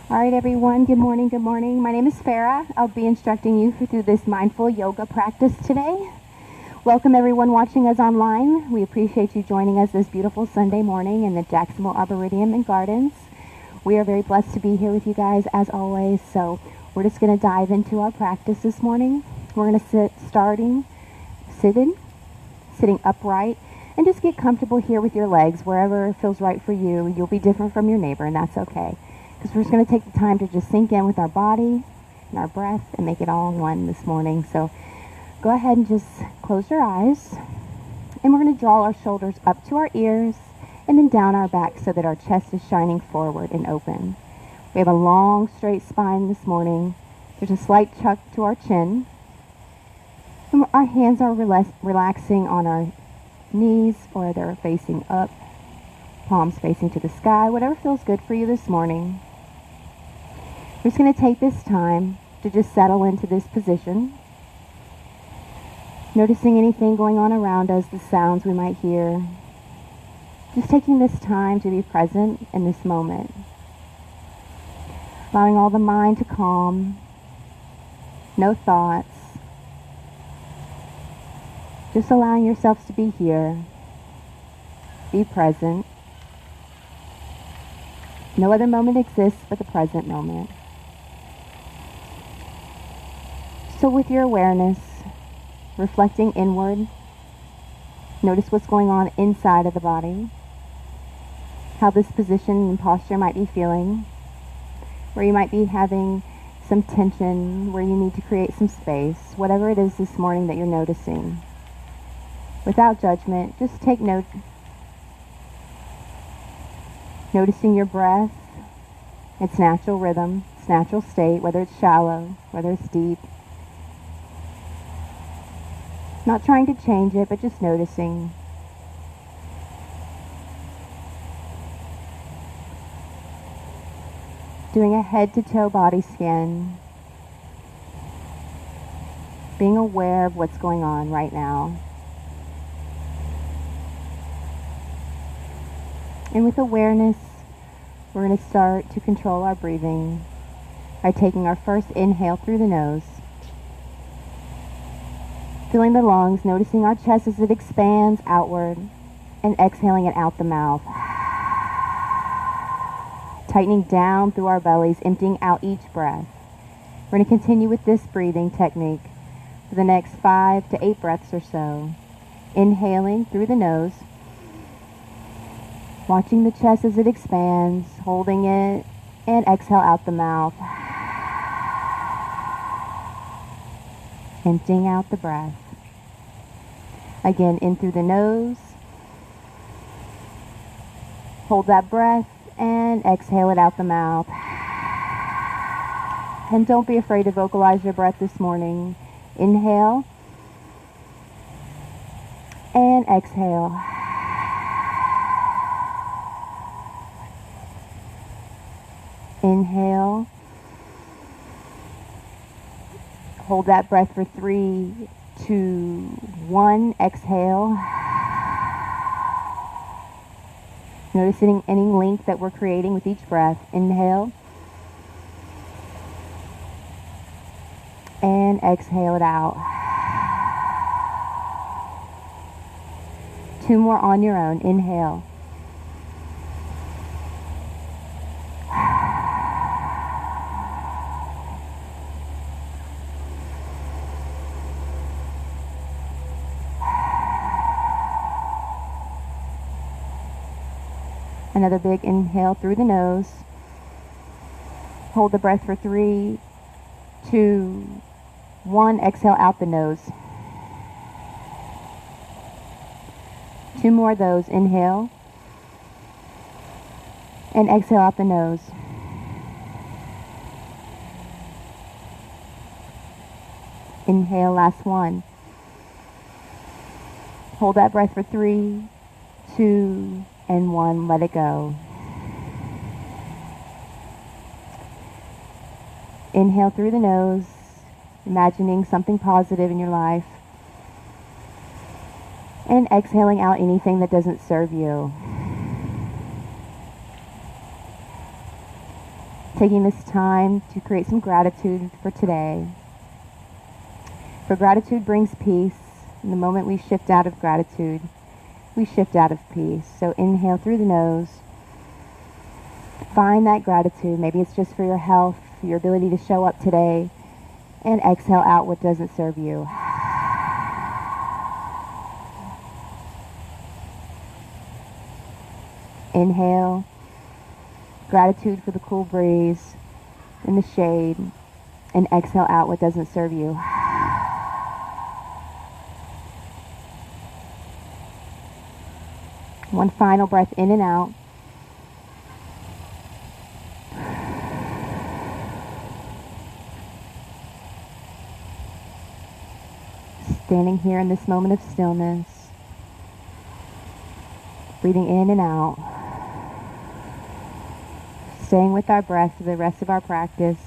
All right, everyone. Good morning. Good morning. My name is Farah. I'll be instructing you through this mindful yoga practice today. Welcome, everyone watching us online. We appreciate you joining us this beautiful Sunday morning in the Jacksonville Arboretum and Gardens. We are very blessed to be here with you guys as always. So we're just going to dive into our practice this morning. We're going to sitting upright, and just get comfortable here with your legs wherever feels right for you. You'll be different from your neighbor, and that's okay. Because we're just going to take the time to just sink in with our body and our breath and make it all one this morning. So go ahead and just close your eyes. And we're going to draw our shoulders up to our ears and then down our back so that our chest is shining forward and open. We have a long, straight spine this morning. There's a slight chuck to our chin. And our hands are relaxing on our knees, or they're facing up, palms facing to the sky, whatever feels good for you this morning. We're just going to take this time to just settle into this position, noticing anything going on around us, the sounds we might hear. Just taking this time to be present in this moment. Allowing all the mind to calm, no thoughts. Just allowing yourselves to be here, be present. No other moment exists but the present moment. So with your awareness, reflecting inward, notice what's going on inside of the body, how this position and posture might be feeling, where you might be having some tension, where you need to create some space, whatever it is this morning that you're noticing. Without judgment, just take note, noticing your breath, its natural rhythm, its natural state, whether it's shallow, whether it's deep. Not trying to change it, but just noticing. Doing a head-to-toe body scan. Being aware of what's going on right now. And with awareness, we're going to start to control our breathing by taking our first inhale through the nose. Filling the lungs, noticing our chest as it expands outward, and exhaling it out the mouth. Tightening down through our bellies, emptying out each breath. We're going to continue with this breathing technique for the next 5 to 8 breaths or so. Inhaling through the nose, watching the chest as it expands, holding it, and exhale out the mouth. Emptying out the breath. Again, in through the nose. Hold that breath and exhale it out the mouth. And don't be afraid to vocalize your breath this morning. Inhale and exhale. Inhale. Hold that breath for 3, 2, 1. Exhale. Noticing any link that we're creating with each breath. Inhale. And exhale it out. 2 more on your own. Inhale. Another big inhale through the nose. Hold the breath for 3, 2, 1. Exhale out the nose. 2 more of those. Inhale. And exhale out the nose. Inhale, last one. Hold that breath for 3, 2, and 1. Let it go. Inhale through the nose, imagining something positive in your life. And exhaling out anything that doesn't serve you. Taking this time to create some gratitude for today. For gratitude brings peace. And the moment we shift out of gratitude, we shift out of peace. So inhale through the nose. Find that gratitude. Maybe it's just for your health, for your ability to show up today. And exhale out what doesn't serve you. Inhale. Gratitude for the cool breeze in the shade. And exhale out what doesn't serve you. One final breath in and out. Standing here in this moment of stillness. Breathing in and out. Staying with our breath for the rest of our practice.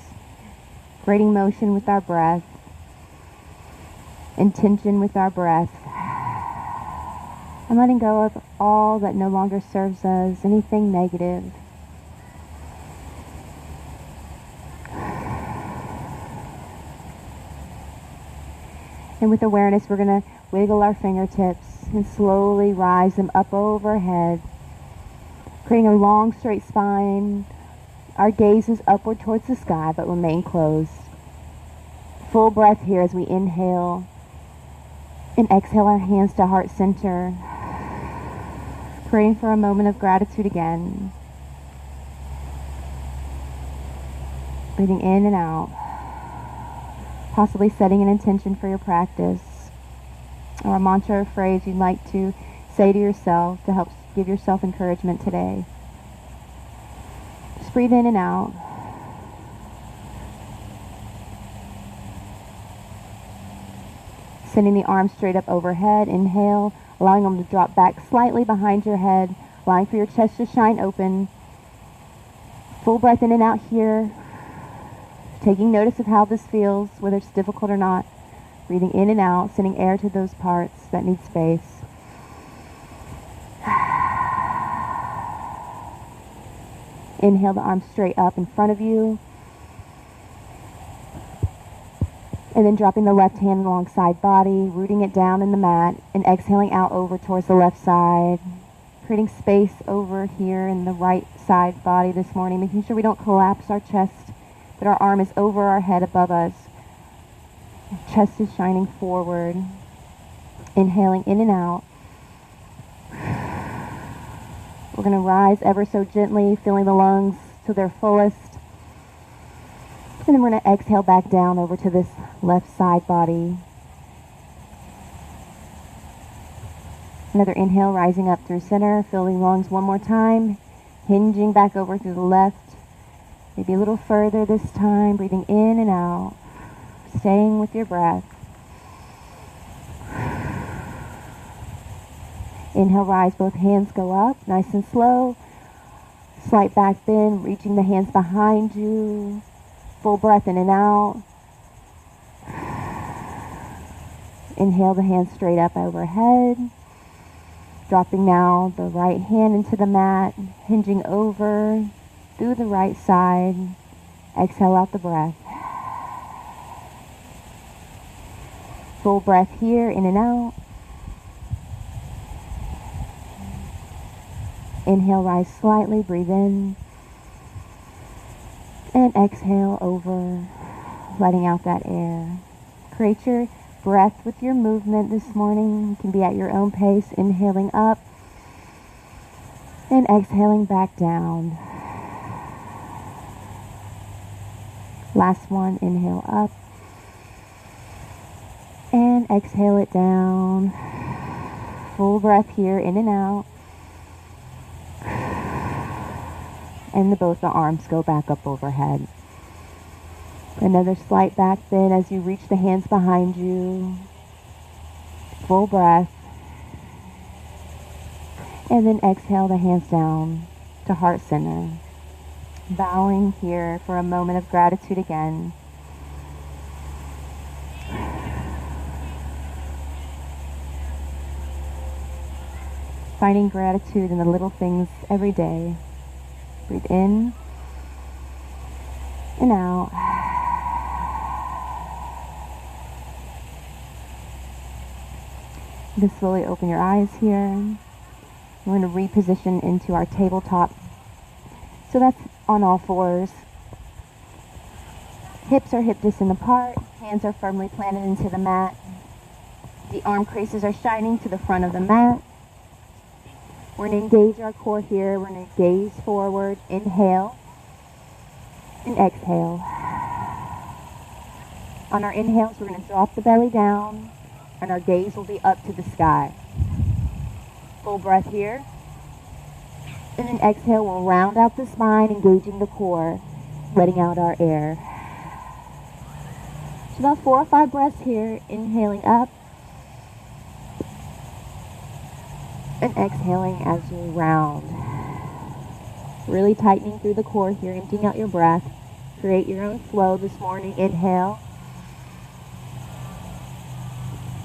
Creating motion with our breath. Intention with our breath. And letting go of all that no longer serves us, anything negative. And with awareness, we're going to wiggle our fingertips and slowly rise them up overhead, creating a long, straight spine. Our gaze is upward towards the sky, but remain closed. Full breath here as we inhale and exhale our hands to heart center, praying for a moment of gratitude again. Breathing in and out. Possibly setting an intention for your practice, or a mantra or phrase you'd like to say to yourself to help give yourself encouragement today. Just breathe in and out. Sending the arms straight up overhead. Inhale, allowing them to drop back slightly behind your head, allowing for your chest to shine open. Full breath in and out here. Taking notice of how this feels, whether it's difficult or not. Breathing in and out, sending air to those parts that need space. Inhale the arms straight up in front of you. And then dropping the left hand alongside body, rooting it down in the mat, and exhaling out over towards the left side. Creating space over here in the right side body this morning, making sure we don't collapse our chest, but our arm is over our head above us. Chest is shining forward. Inhaling in and out. We're going to rise ever so gently, filling the lungs to their fullest. And then we're going to exhale back down over to this left side body. Another inhale, rising up through center, filling lungs one more time. Hinging back over through the left. Maybe a little further this time, breathing in and out, staying with your breath. Inhale, rise, both hands go up, nice and slow. Slight back bend, reaching the hands behind you. Full breath in and out. Inhale the hands straight up overhead. Dropping now the right hand into the mat, hinging over through the right side. Exhale out the breath. Full breath here, in and out. Inhale, rise slightly, breathe in. And exhale over, letting out that air. Create your breath with your movement this morning. You can be at your own pace, inhaling up and exhaling back down. Last one, inhale up and exhale it down. Full breath here, in and out. And both the arms go back up overhead. Another slight back bend as you reach the hands behind you. Full breath. And then exhale the hands down to heart center. Bowing here for a moment of gratitude again. Finding gratitude in the little things every day. Breathe in and out. Just slowly open your eyes here. We're going to reposition into our tabletop. So that's on all fours. Hips are hip distance apart. Hands are firmly planted into the mat. The arm creases are shining to the front of the mat. We're going to engage our core here. We're going to gaze forward. Inhale and exhale. On our inhales, we're going to drop the belly down, and our gaze will be up to the sky. Full breath here. And then exhale, we'll round out the spine, engaging the core, letting out our air. So about 4 or 5 breaths here, inhaling up, and exhaling as you round. Really tightening through the core here, emptying out your breath. Create your own flow this morning. Inhale,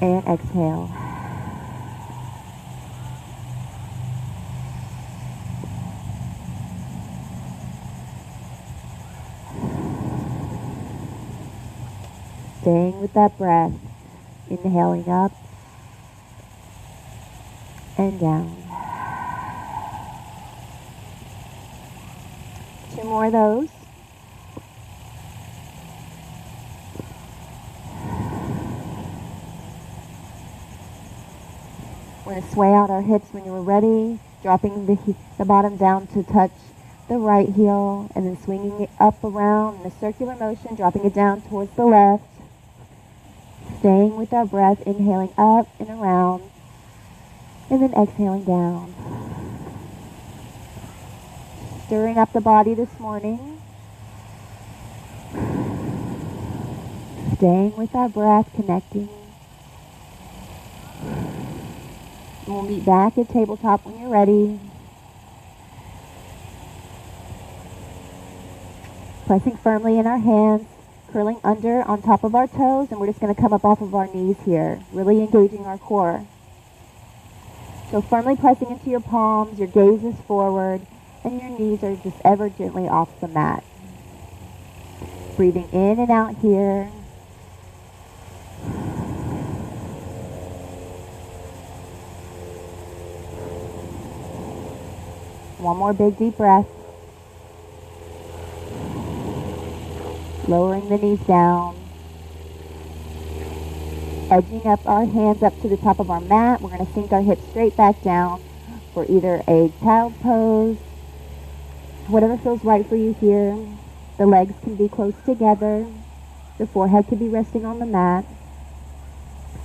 and exhale. Staying with that breath, inhaling up and down. 2 more of those. We're going to sway out our hips when you're ready, dropping the bottom down to touch the right heel, and then swinging it up around in a circular motion, dropping it down towards the left. Staying with our breath, inhaling up and around, and then exhaling down. Stirring up the body this morning. Staying with our breath, connecting. We'll meet back at tabletop when you're ready. Pressing firmly in our hands, curling under on top of our toes, and we're just going to come up off of our knees here, really engaging our core. So firmly pressing into your palms, your gaze is forward, and your knees are just ever gently off the mat. Breathing in and out here. One more big deep breath. Lowering the knees down. Edging up our hands up to the top of our mat. We're going to sink our hips straight back down for either a child pose, whatever feels right for you here. The legs can be close together. The forehead can be resting on the mat.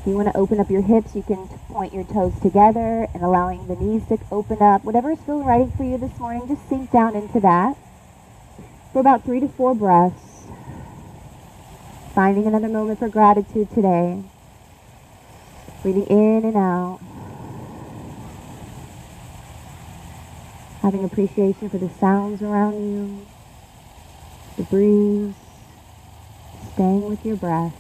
If you want to open up your hips, you can point your toes together and allowing the knees to open up. Whatever is feeling right for you this morning, just sink down into that for about 3 to 4 breaths. Finding another moment for gratitude today. Breathing in and out. Having appreciation for the sounds around you. The breeze. Staying with your breath.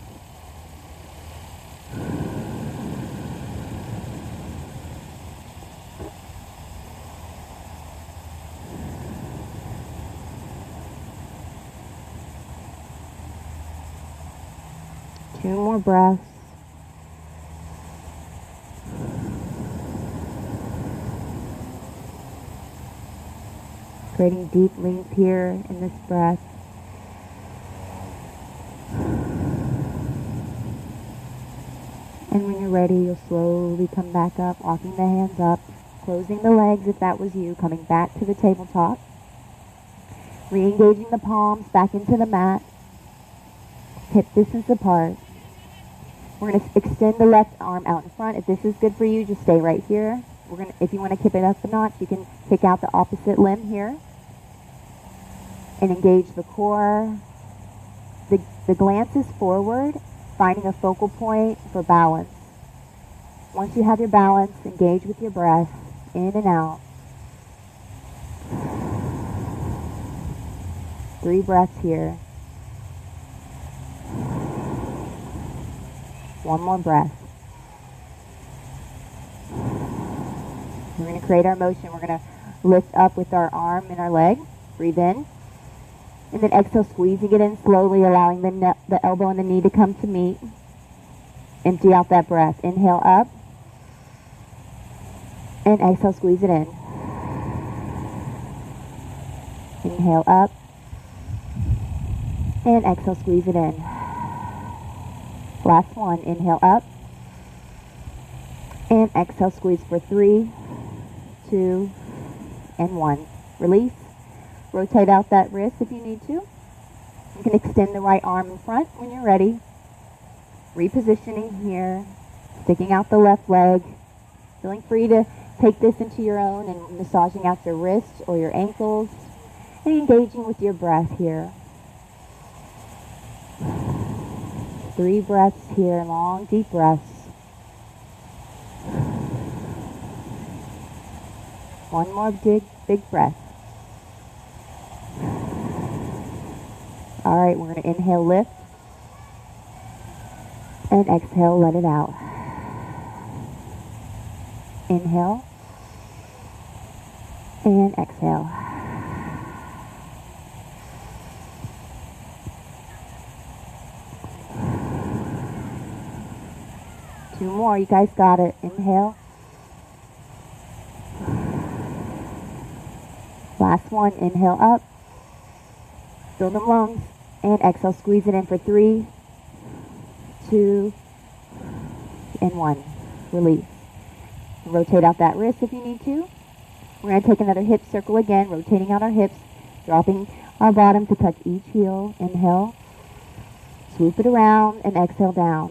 Two more breaths. Creating deep length here in this breath. And when you're ready, you'll slowly come back up, walking the hands up, closing the legs if that was you, coming back to the tabletop. Re-engaging the palms back into the mat, hip distance apart. We're going to extend the left arm out in front. If this is good for you, just stay right here. If you want to kick it up a notch, you can kick out the opposite limb here. And engage the core. The glance is forward, finding a focal point for balance. Once you have your balance, engage with your breath, in and out. 3 breaths here. 1 more breath. We're going to create our motion. We're going to lift up with our arm and our leg. Breathe in. And then exhale, squeezing it in slowly, allowing the elbow and the knee to come to meet. Empty out that breath. Inhale up. And exhale, squeeze it in. Inhale up. And exhale, squeeze it in. Last one. Inhale up. And exhale, squeeze for 3, 2, and 1. Release. Rotate out that wrist if you need to. You can extend the right arm in front when you're ready. Repositioning here. Sticking out the left leg. Feeling free to take this into your own and massaging out your wrists or your ankles. And engaging with your breath here. 3 breaths here. Long, deep breaths. 1 more big breath. All right, we're going to inhale, lift. And exhale, let it out. Inhale. And exhale. Two more, you guys got it. Inhale. Last one, inhale up. Fill the lungs. And exhale, squeeze it in for 3, 2, and 1. Release. Rotate out that wrist if you need to. We're going to take another hip circle again, rotating out our hips, dropping our bottom to touch each heel. Inhale. Swoop it around and exhale down.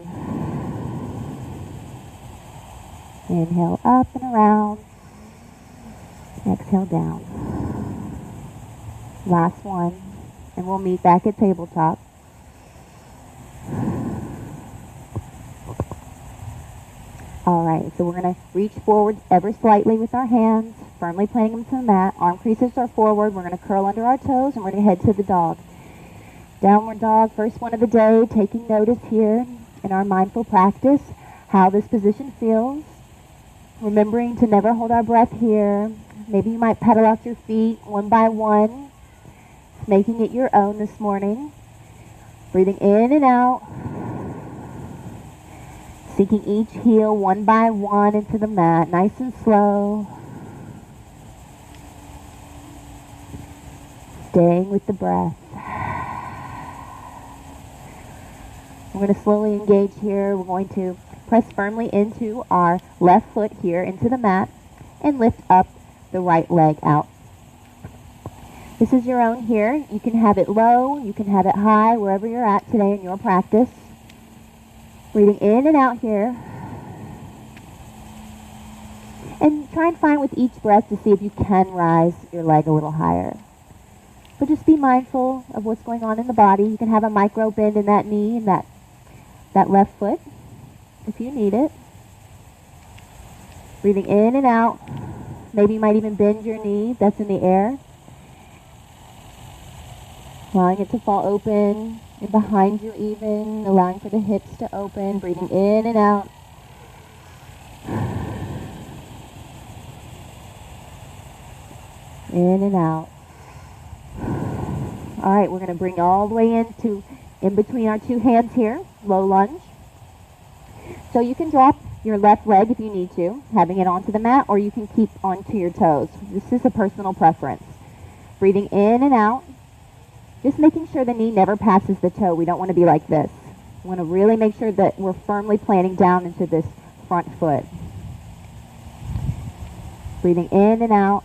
Inhale up and around. Exhale down. Last one. And we'll meet back at tabletop. Alright, so we're going to reach forward ever slightly with our hands, firmly planting them to the mat. Arm creases are forward. We're going to curl under our toes and we're going to head to the dog. Downward dog, first one of the day, taking notice here in our mindful practice, how this position feels. Remembering to never hold our breath here. Maybe you might pedal out your feet one by one. Making it your own this morning. Breathing in and out. Sinking each heel one by one into the mat, nice and slow. Staying with the breath. We're going to slowly engage here. We're going to press firmly into our left foot here into the mat and lift up the right leg out. This is your own here. You can have it low, you can have it high, wherever you're at today in your practice. Breathing in and out here. And try and find with each breath to see if you can rise your leg a little higher. But just be mindful of what's going on in the body. You can have a micro bend in that knee and that left foot if you need it. Breathing in and out. Maybe you might even bend your knee if that's in the air. Allowing it to fall open and behind you even, allowing for the hips to open, breathing in and out. In and out. All right, we're going to bring all the way in between our two hands here, low lunge. So you can drop your left leg if you need to, having it onto the mat, or you can keep onto your toes. This is a personal preference. Breathing in and out. Just making sure the knee never passes the toe. We don't want to be like this. We want to really make sure that we're firmly planting down into this front foot. Breathing in and out.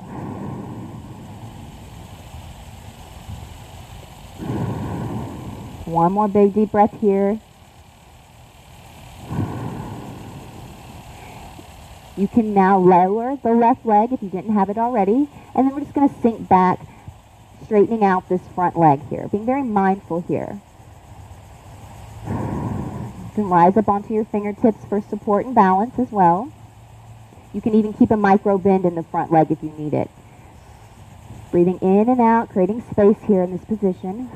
One more big deep breath here. You can now lower the left leg if you didn't have it already. And then we're just going to sink back, straightening out this front leg here. Being very mindful here. You can rise up onto your fingertips for support and balance as well. You can even keep a micro bend in the front leg if you need it. Breathing in and out, creating space here in this position.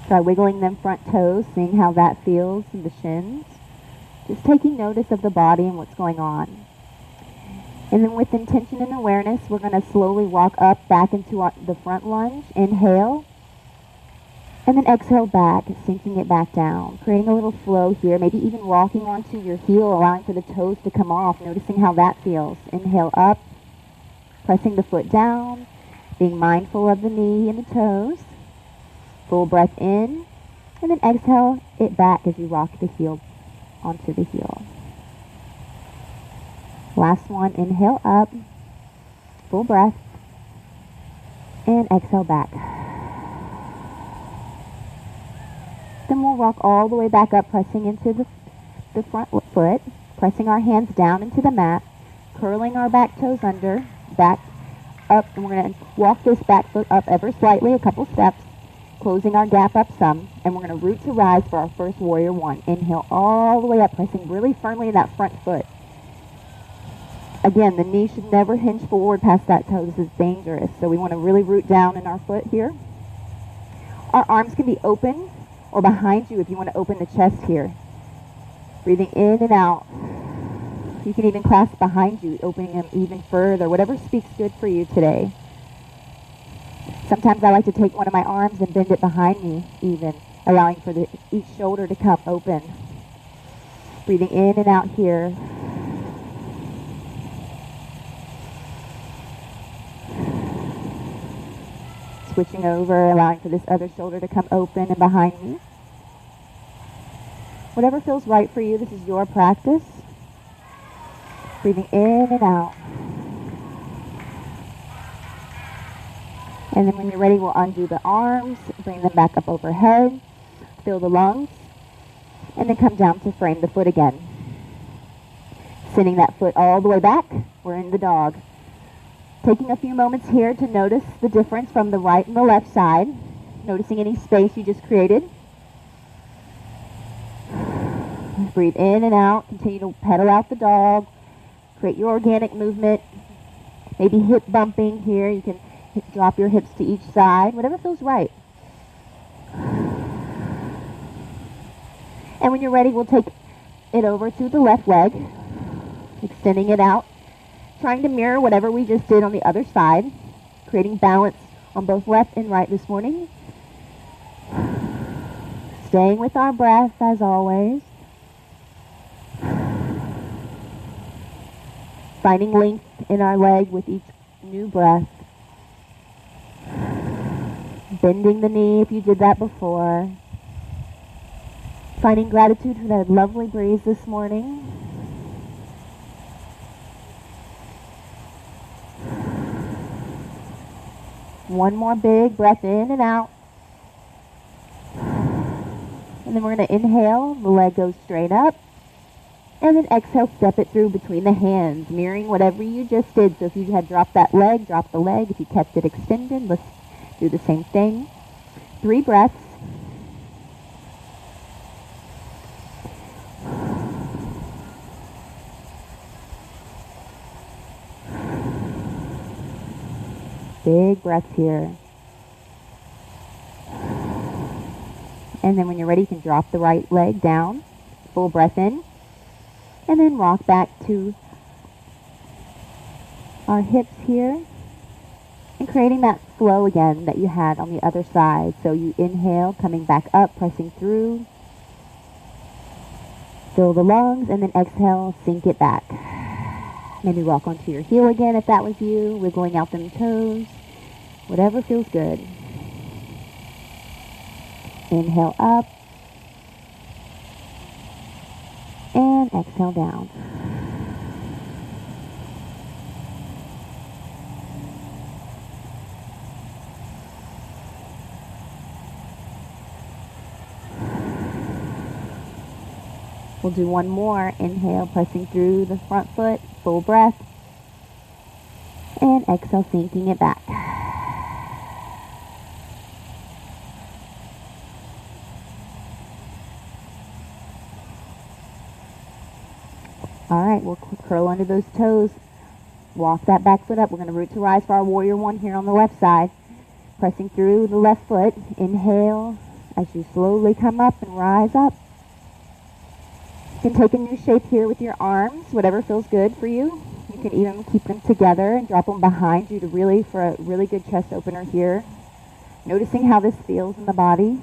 Try wiggling them front toes, seeing how that feels in the shins. Just taking notice of the body and what's going on. And then with intention and awareness, we're going to slowly walk up back into the front lunge. Inhale. And then exhale back, sinking it back down. Creating a little flow here, maybe even walking onto your heel, allowing for the toes to come off, noticing how that feels. Inhale up, pressing the foot down, being mindful of the knee and the toes. Full breath in, and then exhale it back as you rock the heel onto the heel. Last one, inhale up, full breath, and exhale back. Then we'll rock all the way back up, pressing into the front foot, pressing our hands down into the mat, curling our back toes under, back up, and we're going to walk this back foot up ever slightly, a couple steps, closing our gap up some, and we're going to root to rise for our first warrior one. Inhale all the way up, pressing really firmly in that front foot. Again, the knee should never hinge forward past that toe. This is dangerous, so we want to really root down in our foot here. Our arms can be open or behind you if you want to open the chest here. Breathing in and out. You can even clasp behind you, opening them even further, whatever speaks good for you today. Sometimes I like to take one of my arms and bend it behind me even, allowing for each shoulder to come open. Breathing in and out here. Switching over, allowing for this other shoulder to come open and behind me. Whatever feels right for you, this is your practice. Breathing in and out. And then when you're ready, we'll undo the arms, bring them back up overhead, fill the lungs, and then come down to frame the foot again. Sending that foot all the way back, we're in the dog. Taking a few moments here to notice the difference from the right and the left side. Noticing any space you just created. Breathe in and out. Continue to pedal out the dog. Create your organic movement. Maybe hip bumping here. You can drop your hips to each side. Whatever feels right. And when you're ready, we'll take it over to the left leg. Extending it out. Trying to mirror whatever we just did on the other side, creating balance on both left and right this morning. Staying with our breath as always. Finding length in our leg with each new breath. Bending the knee if you did that before. Finding gratitude for that lovely breeze this morning. One more big breath in and out. And then we're going to inhale. The leg goes straight up. And then exhale, step it through between the hands, mirroring whatever you just did. So if you had dropped that leg, drop the leg. If you kept it extended, let's do the same thing. 3 breaths. Big breaths here. And then when you're ready, you can drop the right leg down. Full breath in. And then rock back to our hips here. And creating that flow again that you had on the other side. So you inhale, coming back up, pressing through. Fill the lungs, and then exhale, sink it back. Maybe walk onto your heel again if that was you, wiggling out them toes. Whatever feels good. Inhale up. And exhale down. We'll do one more. Inhale, pressing through the front foot, full breath. And exhale, sinking it back. Alright, we'll curl under those toes. Walk that back foot up. We're going to root to rise for our warrior one here on the left side. Pressing through the left foot. Inhale as you slowly come up and rise up. You can take a new shape here with your arms, whatever feels good for you. You can even keep them together and drop them behind you for a really good chest opener here. Noticing how this feels in the body.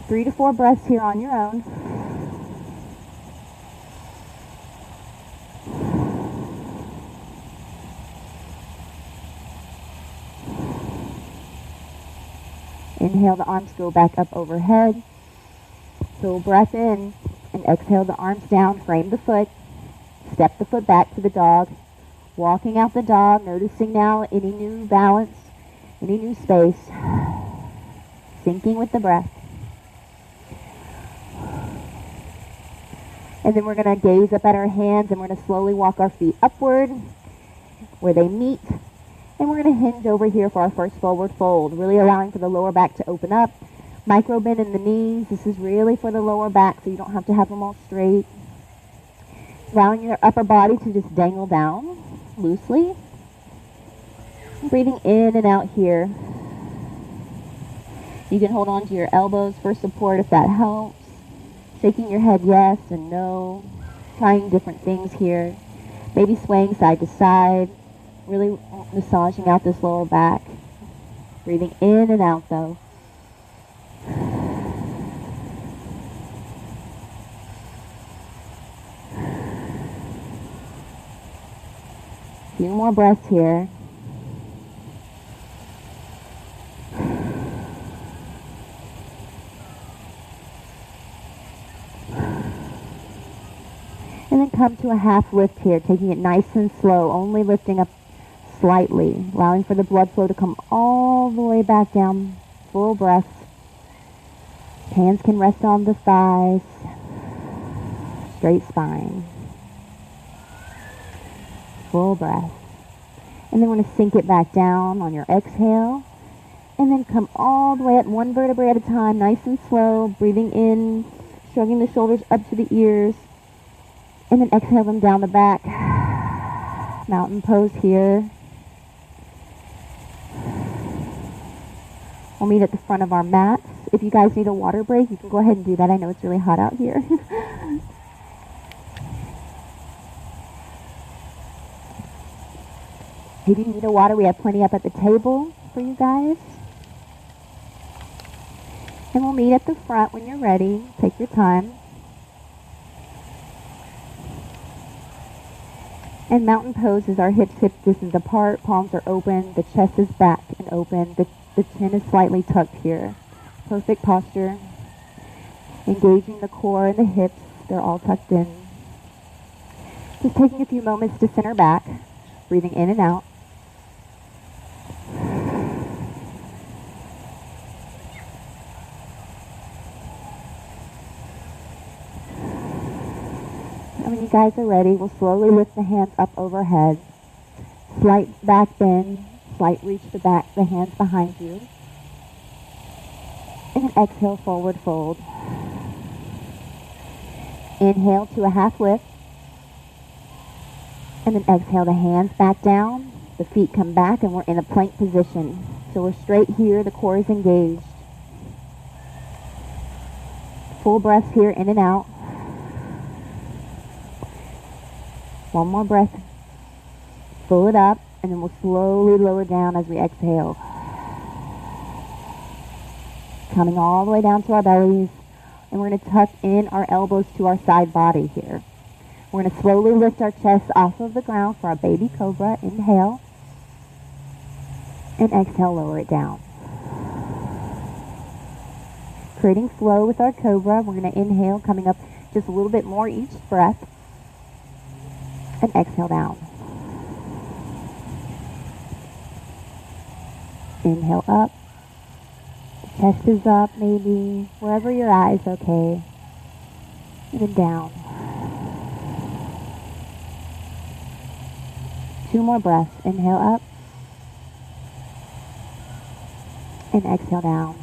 3 to 4 breaths here on your own. Inhale, the arms go back up overhead. Full breath in, and exhale the arms down, frame the foot. Step the foot back to the dog. Walking out the dog, noticing now any new balance, any new space. Syncing with the breath. And then we're going to gaze up at our hands, and we're going to slowly walk our feet upward where they meet. And we're going to hinge over here for our first forward fold, really allowing for the lower back to open up. Micro bend in the knees. This is really for the lower back, so you don't have to have them all straight. Allowing your upper body to just dangle down loosely. Breathing in and out here. You can hold on to your elbows for support if that helps. Shaking your head yes and no. Trying different things here. Maybe swaying side to side. Really massaging out this lower back. Breathing in and out though. A few more breaths here. And then come to a half lift here, taking it nice and slow, only lifting up slightly, allowing for the blood flow to come all the way back down. Full breath. Hands can rest on the thighs. Straight spine. Full breath. And then we're going to sink it back down on your exhale. And then come all the way up, one vertebrae at a time, nice and slow. Breathing in, shrugging the shoulders up to the ears. And then exhale them down the back. Mountain pose here. We'll meet at the front of our mats. If you guys need a water break, you can go ahead and do that. I know it's really hot out here. If you need a water, we have plenty up at the table for you guys. And we'll meet at the front when you're ready. Take your time. And mountain pose is our hips hip distance apart, palms are open, the chest is back and open, the chin is slightly tucked here. Perfect posture. Engaging the core and the hips, they're all tucked in. Just taking a few moments to center back, breathing in and out. And when you guys are ready, we'll slowly lift the hands up overhead. Slight back bend, slight reach the back, the hands behind you. And then exhale, forward fold. Inhale to a half lift. And then exhale, the hands back down, the feet come back, and we're in a plank position. So we're straight here, the core is engaged. Full breaths here, in and out. One more breath. Fill it up, and then we'll slowly lower down as we exhale. Coming all the way down to our bellies, and we're going to tuck in our elbows to our side body here. We're going to slowly lift our chest off of the ground for our baby cobra. Inhale, and exhale, lower it down. Creating flow with our cobra, we're going to inhale, coming up just a little bit more each breath. And exhale down. Inhale up. The chest is up, maybe. Wherever your eyes, okay. And then down. 2 more breaths. Inhale up. And exhale down.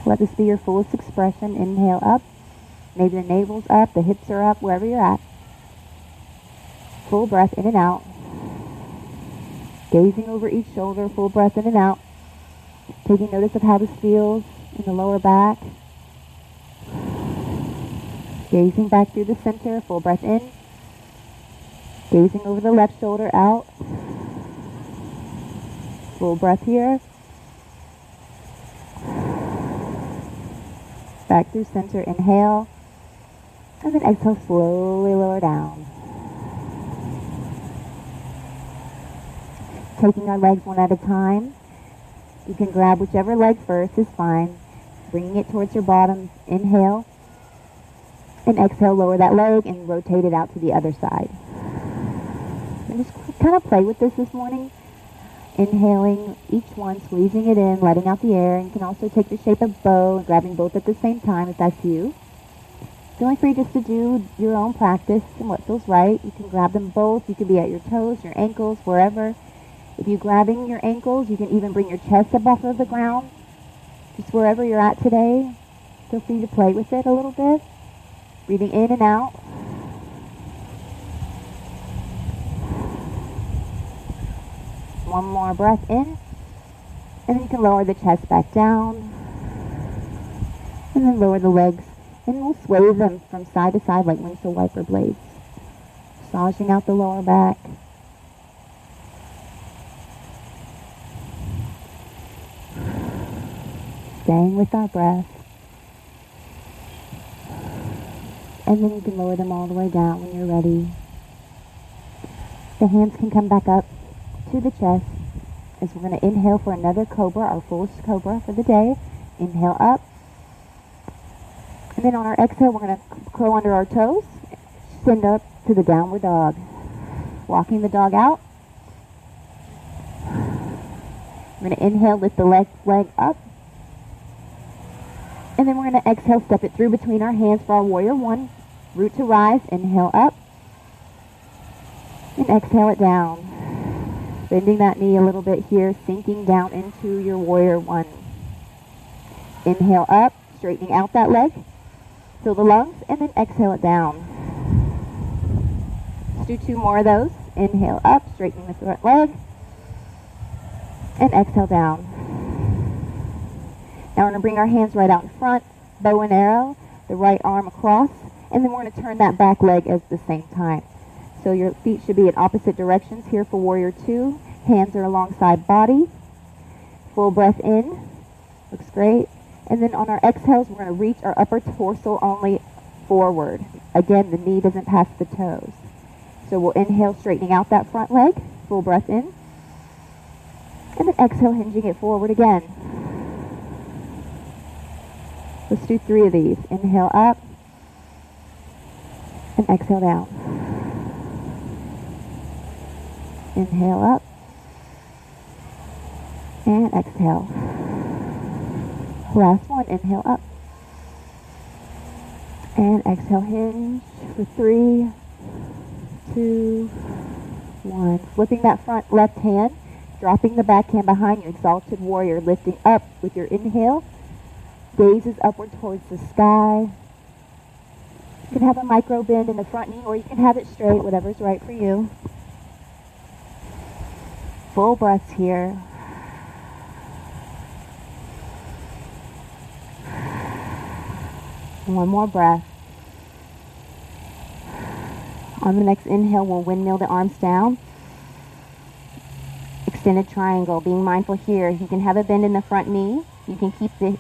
Let this be your fullest expression. Inhale up. Maybe the navel's up, the hips are up, wherever you're at. Full breath in and out. Gazing over each shoulder, full breath in and out. Taking notice of how this feels in the lower back. Gazing back through the center, full breath in. Gazing over the left shoulder out. Full breath here. Back through center, inhale. And then exhale, slowly lower down. Taking our legs one at a time. You can grab whichever leg first is fine. Bringing it towards your bottom, inhale. And exhale, lower that leg and rotate it out to the other side. And just kind of play with this morning. Inhaling each one, squeezing it in, letting out the air. And you can also take the shape of bow and grabbing both at the same time if that's you. Feeling free just to do your own practice and what feels right. You can grab them both. You can be at your toes, your ankles, wherever. If you're grabbing your ankles, you can even bring your chest up off of the ground. Just wherever you're at today, feel free to play with it a little bit. Breathing in and out. One more breath in. And then you can lower the chest back down. And then lower the legs. And we'll sway them from side to side like windshield wiper blades. Massaging out the lower back. Staying with our breath. And then you can lower them all the way down when you're ready. The hands can come back up to the chest as we're going to inhale for another cobra, our fullest cobra for the day. Inhale up. And then on our exhale, we're going to curl under our toes, send up to the downward dog. Walking the dog out. We're going to inhale, lift the leg up. And then we're going to exhale, step it through between our hands for our warrior one. Root to rise, inhale up. And exhale it down. Bending that knee a little bit here, sinking down into your warrior one. Inhale up, straightening out that leg. Fill the lungs, and then exhale it down. Let's do 2 more of those. Inhale up, straightening the front leg. And exhale down. Now we're going to bring our hands right out in front, bow and arrow, the right arm across, and then we're going to turn that back leg at the same time. So your feet should be in opposite directions here for warrior 2. Hands are alongside body. Full breath in. Looks great. And then on our exhales, we're going to reach our upper torso only forward. Again, the knee doesn't pass the toes. So we'll inhale, straightening out that front leg. Full breath in. And then exhale, hinging it forward again. Let's do 3 of these. Inhale up. And exhale down. Inhale up. And exhale. Last one. Inhale up. And exhale, hinge for 3, 2, 1. Flipping that front left hand. Dropping the back hand behind you. Exalted warrior. Lifting up with your inhale. Gazes upward towards the sky. You can have a micro bend in the front knee, or you can have it straight, whatever's right for you. Full breaths here. One more breath. On the next inhale, we'll windmill the arms down. Extended triangle. Being mindful here, you can have a bend in the front knee. You can keep the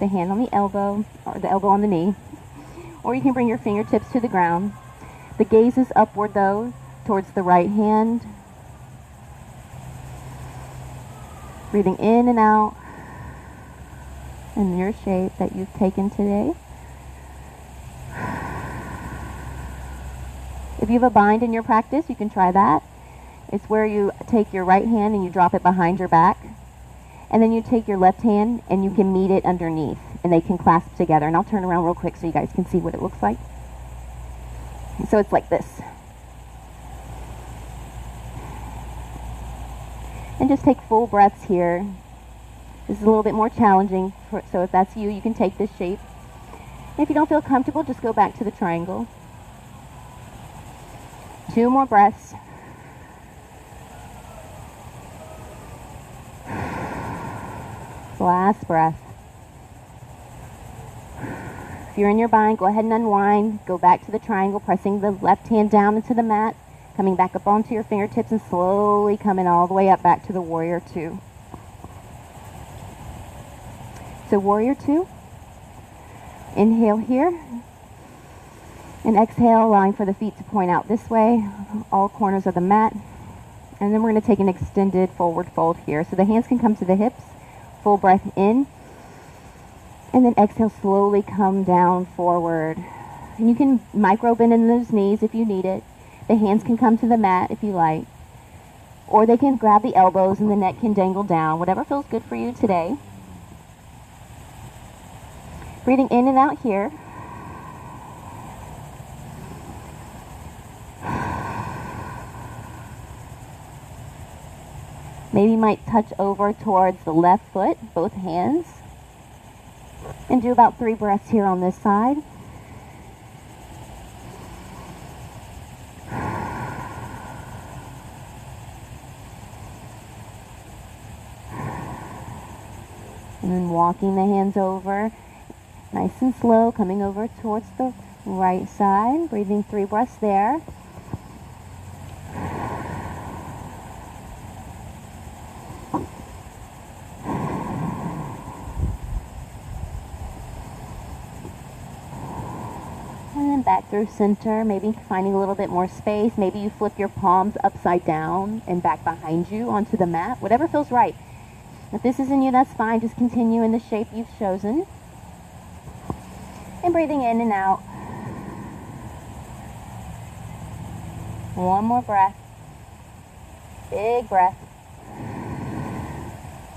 hand on the elbow, or the elbow on the knee. Or you can bring your fingertips to the ground. The gaze is upward, though, towards the right hand. Breathing in and out in your shape that you've taken today. If you have a bind in your practice, you can try that. It's where you take your right hand and you drop it behind your back. And then you take your left hand and you can meet it underneath. And they can clasp together. And I'll turn around real quick so you guys can see what it looks like. So it's like this. And just take full breaths here. This is a little bit more challenging. So if that's you, you can take this shape. And if you don't feel comfortable, just go back to the triangle. 2 more breaths. Last breath. If you're in your bind, go ahead and unwind. Go back to the triangle, pressing the left hand down into the mat, coming back up onto your fingertips and slowly coming all the way up back to the warrior two. So warrior two, inhale here, and exhale, allowing for the feet to point out this way, all corners of the mat. And then we're going to take an extended forward fold here. So the hands can come to the hips, full breath in, and then exhale, slowly come down forward. And you can micro bend in those knees if you need it. The hands can come to the mat if you like, or they can grab the elbows and the neck can dangle down, whatever feels good for you today. Breathing in and out here. Maybe you might touch over towards the left foot, both hands. And do about 3 breaths here on this side. And then walking the hands over, nice and slow, coming over towards the right side. Breathing 3 breaths there. Back through center, maybe finding a little bit more space. Maybe you flip your palms upside down and back behind you onto the mat. Whatever feels right. If this isn't you, that's fine. Just continue in the shape you've chosen. And breathing in and out. One more breath. Big breath.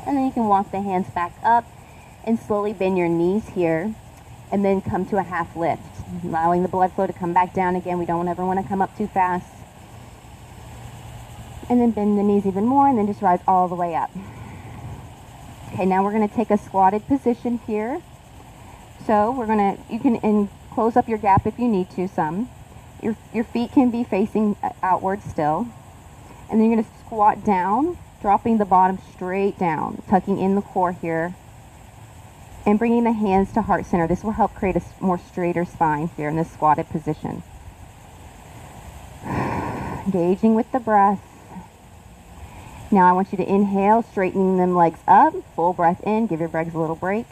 And then you can walk the hands back up and slowly bend your knees here. And then come to a half lift, allowing the blood flow to come back down again. We don't ever want to come up too fast. And then bend the knees even more, and then just rise all the way up. Okay, now we're going to take a squatted position here. So you can close up your gap if you need to some. Your feet can be facing outward still. And then you're going to squat down, dropping the bottom straight down, tucking in the core here. And bringing the hands to heart center. This will help create a more straighter spine here in this squatted position. Engaging with the breath. Now I want you to inhale, straightening them legs up. Full breath in. Give your legs a little break.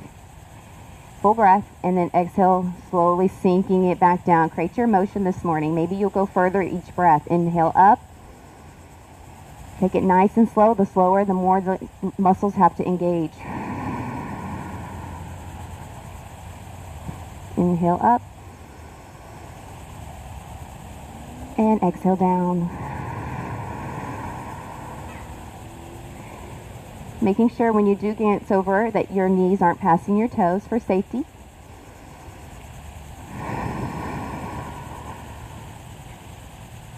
Full breath. And then exhale, slowly sinking it back down. Create your motion this morning. Maybe you'll go further each breath. Inhale up. Take it nice and slow. The slower, the more the muscles have to engage. Inhale up, and exhale down. Making sure when you do glance over that your knees aren't passing your toes for safety.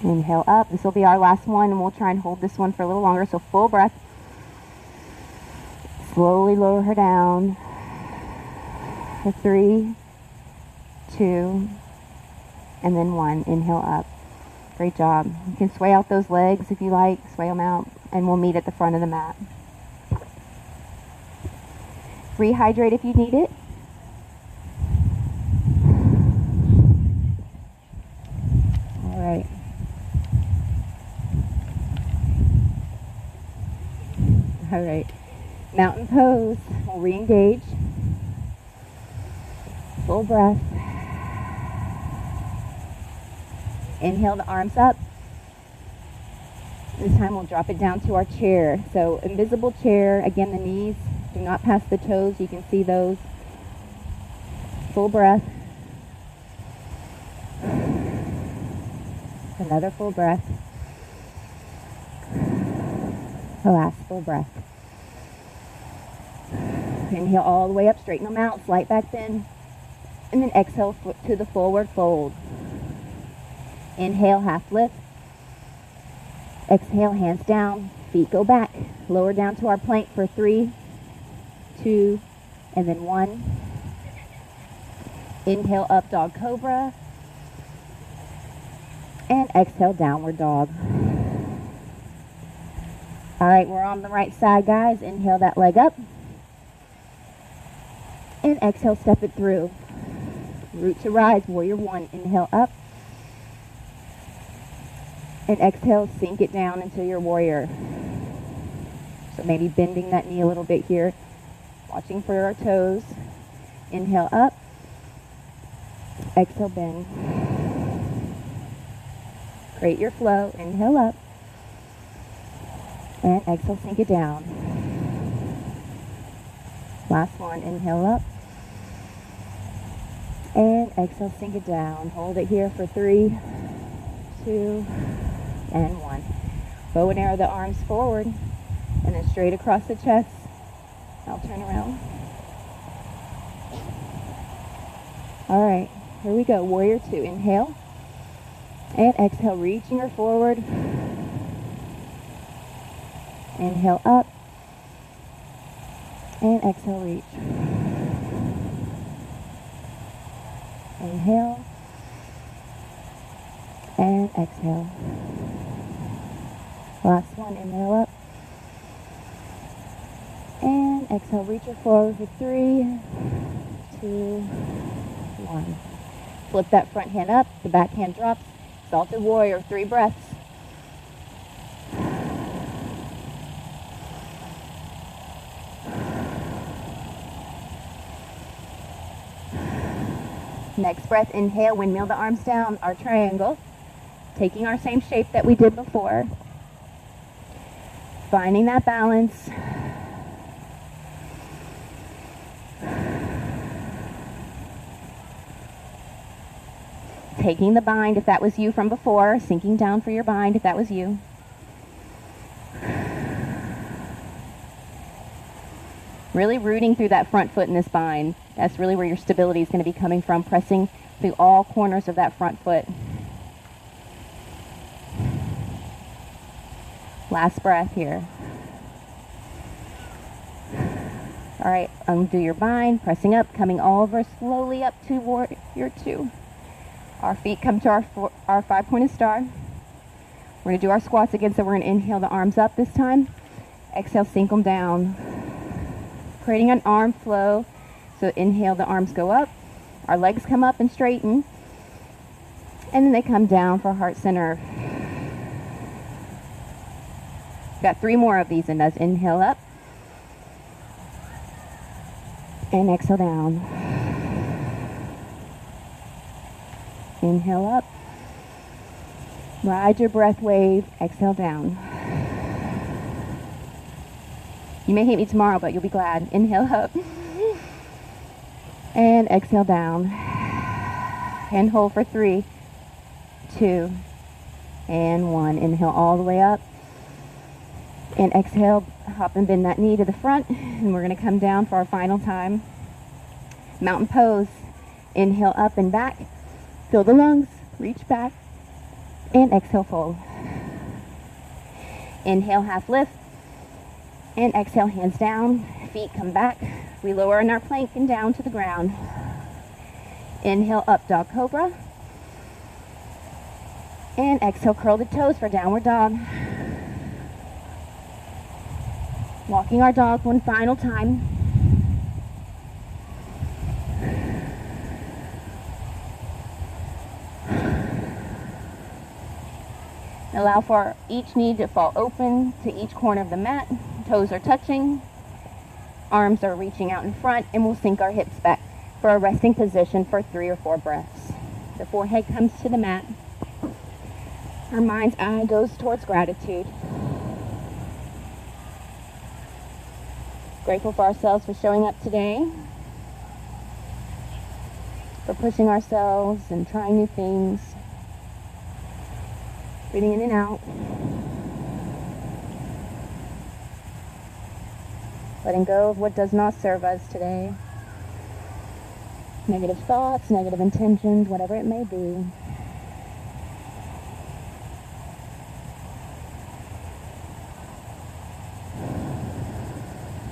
Inhale up. This will be our last one, and we'll try and hold this one for a little longer. So full breath. Slowly lower her down. For 3, 2, and then 1. Inhale up. Great job. You can sway out those legs if you like. Sway them out, and we'll meet at the front of the mat. Rehydrate if you need it. All right. All right. Mountain pose. We'll re-engage. Full breath. Inhale the arms up. This time we'll drop it down to our chair. So invisible chair. Again, the knees do not pass the toes. You can see those. Full breath. Another full breath. The last full breath. Inhale all the way up. Straighten them out. Slight back bend. And then exhale to the forward fold. Inhale, half lift. Exhale, hands down. Feet go back. Lower down to our plank for 3, 2, and then 1. Inhale, up dog cobra. And exhale, downward dog. All right, we're on the right side, guys. Inhale that leg up. And exhale, step it through. Root to rise, warrior one. Inhale up. And exhale, sink it down into your warrior. So maybe bending that knee a little bit here. Watching for our toes. Inhale up. Exhale, bend. Create your flow. Inhale up. And exhale, sink it down. Last one. Inhale up. And exhale, sink it down. Hold it here for 3, 2, and 1. Bow and arrow the arms forward and then straight across the chest. I'll turn around. All right, here we go. Warrior two. Inhale and exhale, reaching her forward. Inhale up and exhale, reach. Inhale and exhale. Last one. Inhale up and exhale, reach her forward for 3, 2, 1. Flip that front hand up, the back hand drops. Exalted warrior, 3 breaths. Next breath, inhale, windmill the arms down, our triangle. Taking our same shape that we did before. Finding that balance. Taking the bind if that was you from before, sinking down for your bind if that was you. Really rooting through that front foot in this bind. That's really where your stability is going to be coming from, pressing through all corners of that front foot. Last breath here. All right, undo your bind, pressing up, coming all over slowly up to warrior two. Our feet come to our 5-pointed star. We're going to do our squats again, so we're going to inhale the arms up this time. Exhale, sink them down. Creating an arm flow. So inhale, the arms go up. Our legs come up and straighten. And then they come down for heart center. Got 3 more of these in us. Inhale up. And exhale down. Inhale up. Ride your breath wave. Exhale down. You may hate me tomorrow, but you'll be glad. Inhale up. And exhale down. And hold for 3, 2, and 1. Inhale all the way up. And exhale, hop and bend that knee to the front. And we're going to come down for our final time. Mountain pose. Inhale up and back. Fill the lungs. Reach back. And exhale, fold. Inhale, half lift. And exhale, hands down, feet come back. We lower in our plank and down to the ground. Inhale, up dog cobra. And exhale, curl the toes for downward dog. Walking our dog one final time. Allow for each knee to fall open to each corner of the mat. Toes are touching, arms are reaching out in front, and we'll sink our hips back for a resting position for 3 or 4 breaths. The forehead comes to the mat. Our mind's eye goes towards gratitude. Grateful for ourselves for showing up today, for pushing ourselves and trying new things. Breathing in and out. Letting go of what does not serve us today. Negative thoughts, negative intentions, whatever it may be.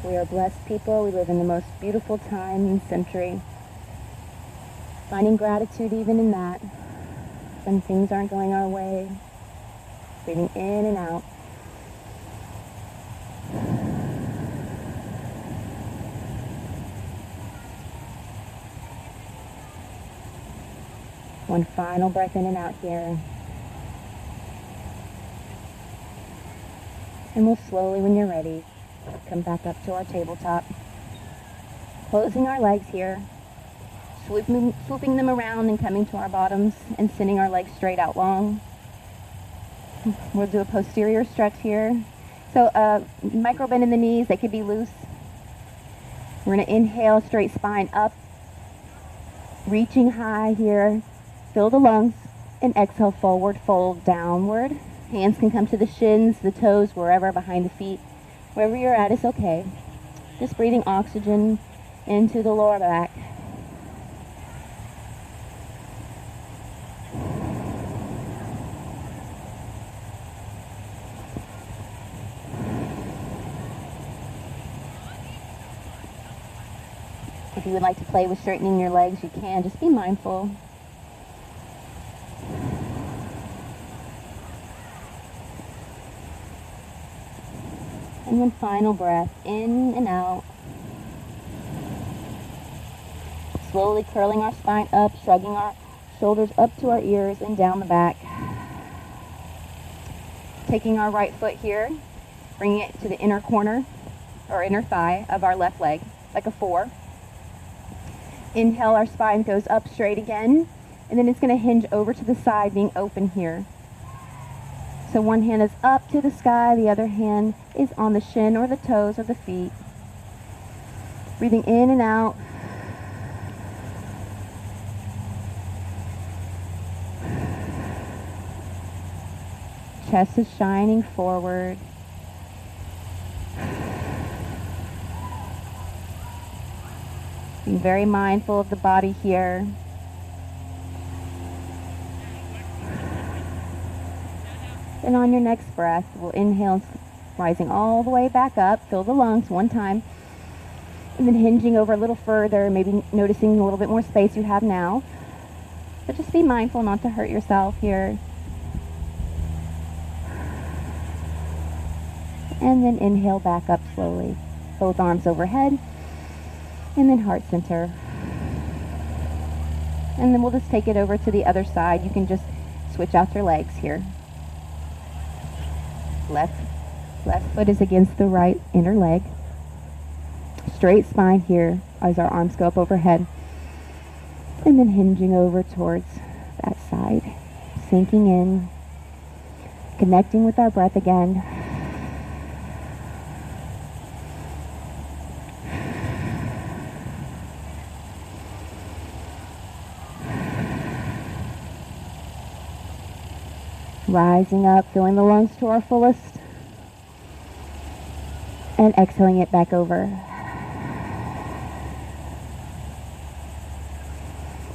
We are blessed people. We live in the most beautiful time and century. Finding gratitude even in that, when things aren't going our way. Breathing in and out. One final breath in and out here. And we'll slowly, when you're ready, come back up to our tabletop. Closing our legs here. Swooping them around and coming to our bottoms and sending our legs straight out long. We'll do a posterior stretch here. So micro bend in the knees, they could be loose. We're going to inhale, straight spine up, reaching high here. Fill the lungs, and exhale, forward fold downward. Hands can come to the shins, the toes, wherever behind the feet. Wherever you're at is okay. Just breathing oxygen into the lower back. If you would like to play with straightening your legs, you can. Just be mindful. And one final breath, in and out. Slowly curling our spine up, shrugging our shoulders up to our ears and down the back. Taking our right foot here, bringing it to the inner corner or inner thigh of our left leg, like a 4. Inhale, our spine goes up straight again, and then it's going to hinge over to the side, being open here. So one hand is up to the sky, the other hand is on the shin or the toes or the feet. Breathing in and out. Chest is shining forward. Being very mindful of the body here. And on your next breath, we'll inhale, rising all the way back up. Fill the lungs one time. And then hinging over a little further, maybe noticing a little bit more space you have now. But just be mindful not to hurt yourself here. And then inhale back up slowly. Both arms overhead. And then heart center. And then we'll just take it over to the other side. You can just switch out your legs here. Left foot is against the right inner leg. Straight spine here as our arms go up overhead. And then hinging over towards that side. Sinking in. Connecting with our breath again. Rising up, filling the lungs to our fullest, and exhaling it back over.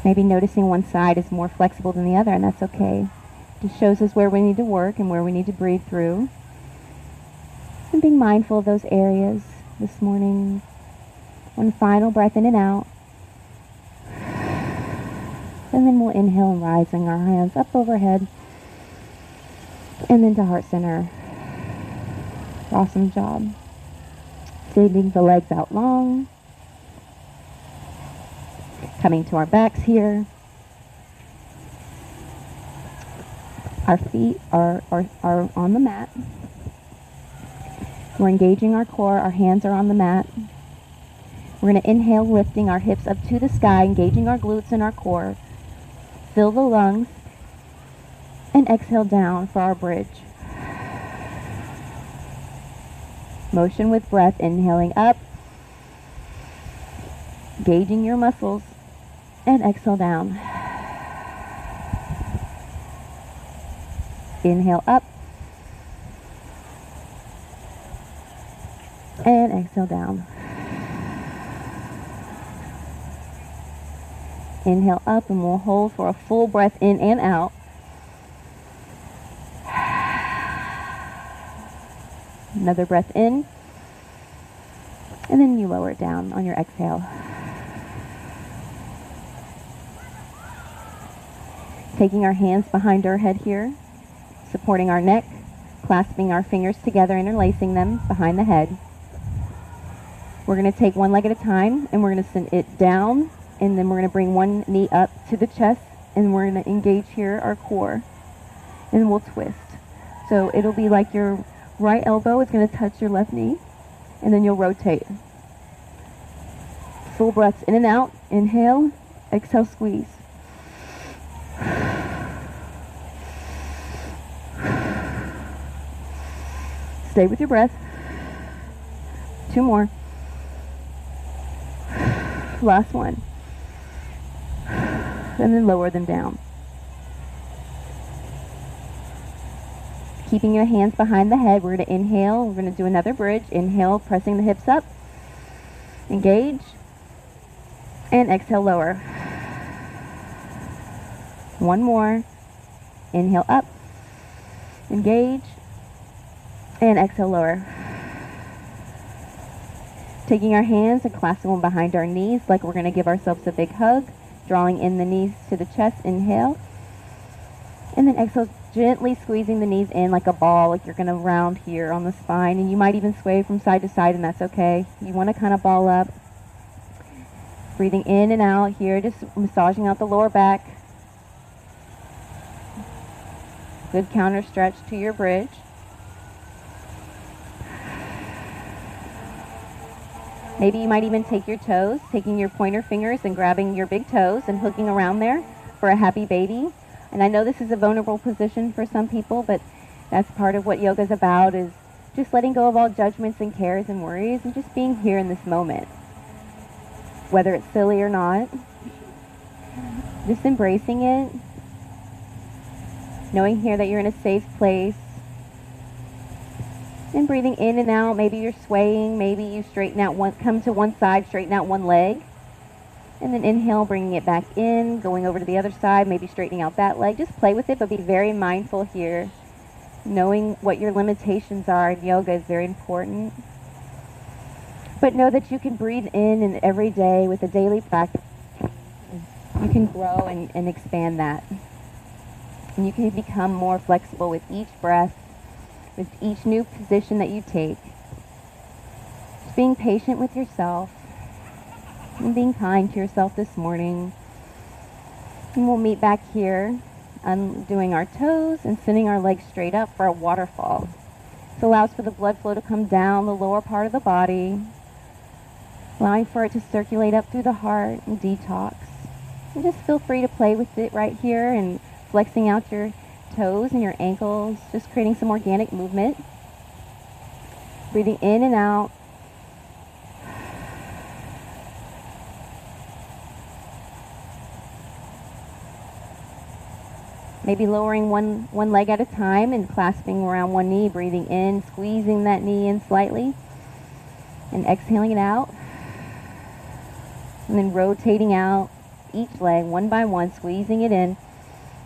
Maybe noticing one side is more flexible than the other, and that's okay. It just shows us where we need to work and where we need to breathe through. And being mindful of those areas this morning. One final breath in and out. And then we'll inhale and rising our hands up overhead. And then to heart center. Awesome job. Sending the legs out long. Coming to our backs here. Our feet are on the mat. We're engaging our core. Our hands are on the mat. We're going to inhale, lifting our hips up to the sky, engaging our glutes and our core. Fill the lungs. And exhale down for our bridge. Motion with breath, inhaling up, gauging your muscles, and exhale down. Inhale up, and exhale down. Inhale up, and we'll hold for a full breath in and out. Another breath in, and then you lower it down on your exhale. Taking our hands behind our head here, supporting our neck, clasping our fingers together, interlacing them behind the head. We're going to take one leg at a time, and we're going to send it down, and then we're going to bring one knee up to the chest, and we're going to engage here our core, and we'll twist. So it'll be like your right elbow is going to touch your left knee, and then you'll rotate. Full breaths in and out. Inhale, exhale, squeeze. Stay with your breath. 2 more. Last one. And then lower them down. Keeping your hands behind the head, we're going to inhale. We're going to do another bridge. Inhale, pressing the hips up. Engage. And exhale, lower. 1 more. Inhale up. Engage. And exhale, lower. Taking our hands and clasping them behind our knees like we're going to give ourselves a big hug. Drawing in the knees to the chest. Inhale. And then exhale, gently squeezing the knees in like a ball, like you're going to round here on the spine. And you might even sway from side to side, and that's okay. You want to kind of ball up. Breathing in and out here, just massaging out the lower back. Good counter stretch to your bridge. Maybe you might even take your toes, taking your pointer fingers and grabbing your big toes and hooking around there for a happy baby. And I know this is a vulnerable position for some people, but that's part of what yoga is about, is just letting go of all judgments and cares and worries and just being here in this moment. Whether it's silly or not, just embracing it, knowing here that you're in a safe place, and breathing in and out. Maybe you're swaying, maybe you straighten out come to one side, straighten out one leg, and then inhale, bringing it back in, going over to the other side, maybe straightening out that leg. Just play with it, but be very mindful here. Knowing what your limitations are in yoga is very important. But know that you can breathe in, and every day with a daily practice, you can grow and expand that. And you can become more flexible with each breath, with each new position that you take. Just being patient with yourself and being kind to yourself this morning. And we'll meet back here, undoing our toes and sending our legs straight up for a waterfall. This allows for the blood flow to come down the lower part of the body, allowing for it to circulate up through the heart and detox. And just feel free to play with it right here and flexing out your toes and your ankles, just creating some organic movement. Breathing in and out. Maybe lowering one leg at a time and clasping around one knee, breathing in, squeezing that knee in slightly, and exhaling it out. And then rotating out each leg one by one, squeezing it in,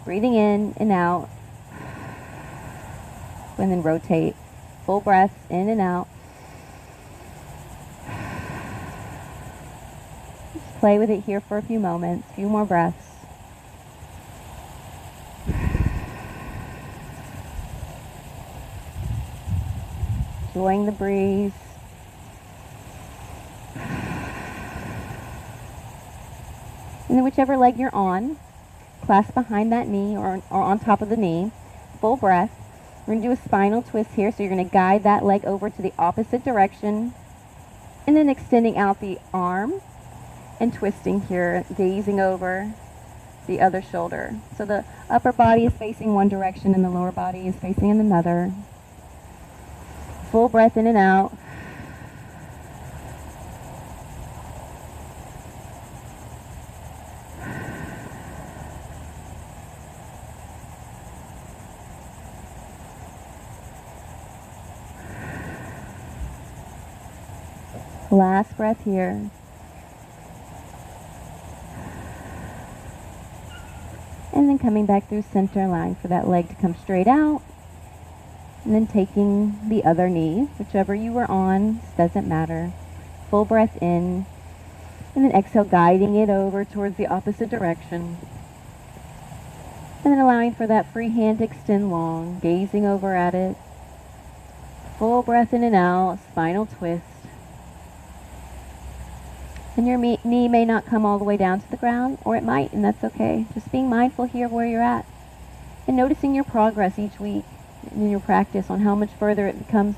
breathing in and out, and then rotate. Full breaths in and out. Just play with it here for a few moments, a few more breaths. Enjoying the breeze. And then whichever leg you're on, clasp behind that knee or on top of the knee. Full breath. We're going to do a spinal twist here, so you're going to guide that leg over to the opposite direction. And then extending out the arm and twisting here, gazing over the other shoulder. So the upper body is facing one direction and the lower body is facing in another. Full breath in and out. Last breath here. And then coming back through center, allowing for that leg to come straight out. And then taking the other knee, whichever you were on, doesn't matter. Full breath in. And then exhale, guiding it over towards the opposite direction. And then allowing for that free hand to extend long, gazing over at it. Full breath in and out, spinal twist. And your knee may not come all the way down to the ground, or it might, and that's okay. Just being mindful here of where you're at and noticing your progress each week in your practice on how much further it becomes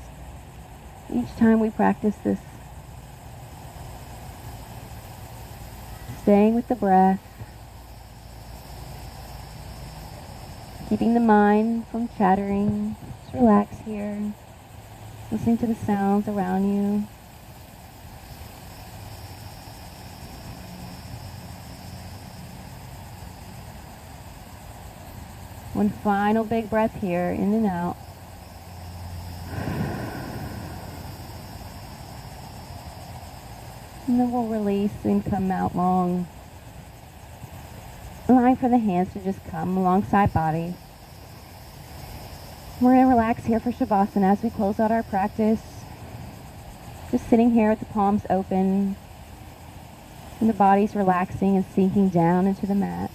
each time we practice this. Staying with the breath, keeping the mind from chattering. Just relax here, listening to the sounds around you. One final big breath here, in and out. And then we'll release and come out long. Allowing for the hands to just come alongside body. We're going to relax here for Shavasana as we close out our practice. Just sitting here with the palms open. And the body's relaxing and sinking down into the mat.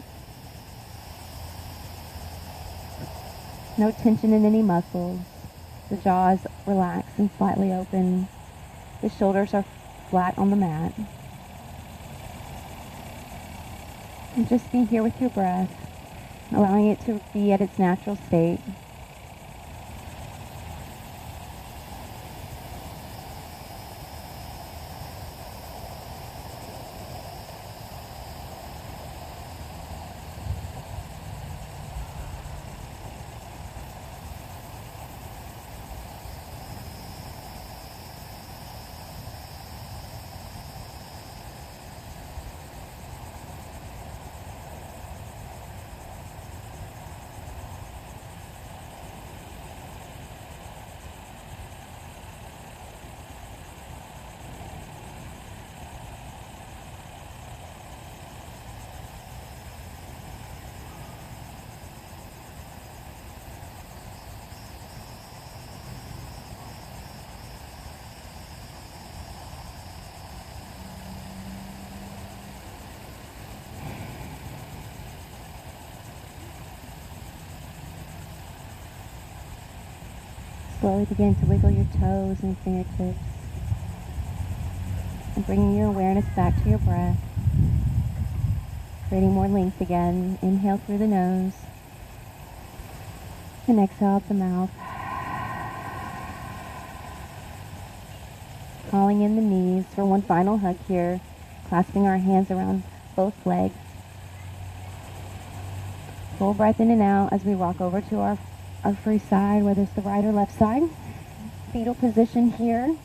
No tension in any muscles. The jaw is relaxed and slightly open. The shoulders are flat on the mat. And just be here with your breath, allowing it to be at its natural state. Slowly begin to wiggle your toes and fingertips. And bringing your awareness back to your breath. Creating more length again. Inhale through the nose. And exhale out the mouth. Calling in the knees for one final hug here. Clasping our hands around both legs. Full breath in and out as we rock over to our free side, whether it's the right or left side. Fetal position here.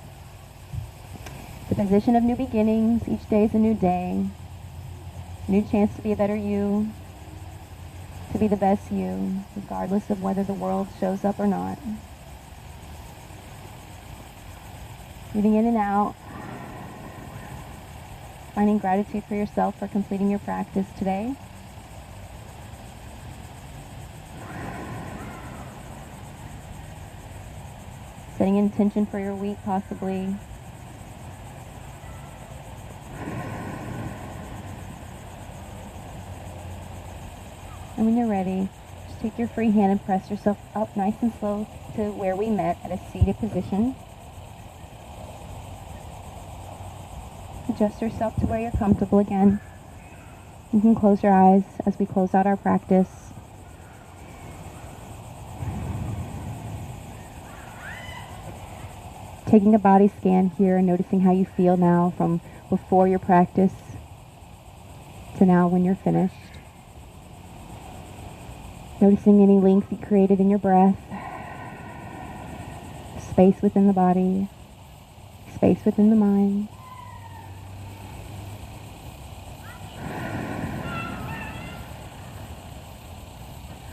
The position of new beginnings. Each day is a new day. New chance to be a better you. To be the best you, regardless of whether the world shows up or not. Breathing in and out. Finding gratitude for yourself for completing your practice today. Setting intention for your week, possibly. And when you're ready, just take your free hand and press yourself up nice and slow to where we met at a seated position. Adjust yourself to where you're comfortable again. You can close your eyes as we close out our practice. Taking a body scan here and noticing how you feel now from before your practice to now when you're finished. Noticing any length you created in your breath. Space within the body. Space within the mind.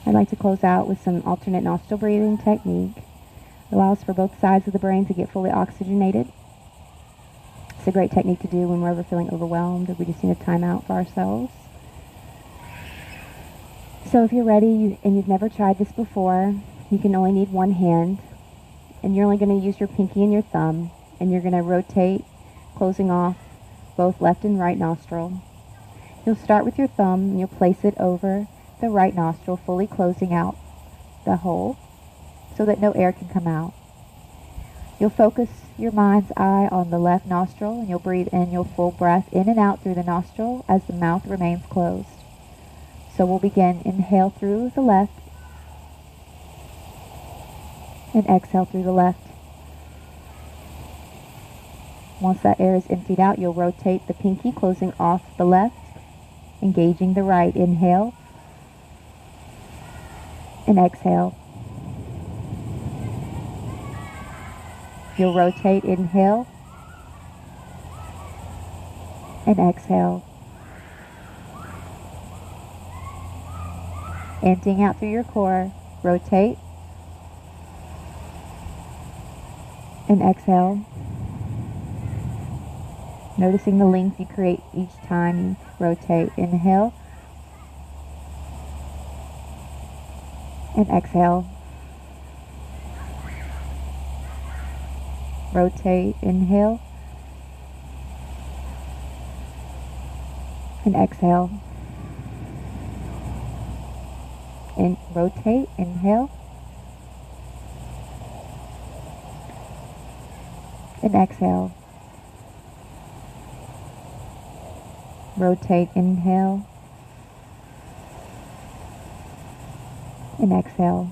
I'd like to close out with some alternate nostril breathing technique. It allows for both sides of the brain to get fully oxygenated. It's a great technique to do when we're ever feeling overwhelmed or we just need a time out for ourselves. So if you're ready and you've never tried this before, you can only need one hand. And you're only going to use your pinky and your thumb. And you're going to rotate, closing off both left and right nostril. You'll start with your thumb and you'll place it over the right nostril, fully closing out the hole so that no air can come out. You'll focus your mind's eye on the left nostril, and you'll breathe in your full breath in and out through the nostril as the mouth remains closed. So we'll begin. Inhale through the left and exhale through the left. Once that air is emptied out, you'll rotate the pinky, closing off the left, engaging the right. Inhale and exhale. You'll rotate, inhale and exhale. Emptying out through your core, rotate and exhale. Noticing the length you create each time you rotate. Inhale and exhale. Rotate, inhale and exhale. And rotate, inhale and exhale. Rotate, inhale and exhale.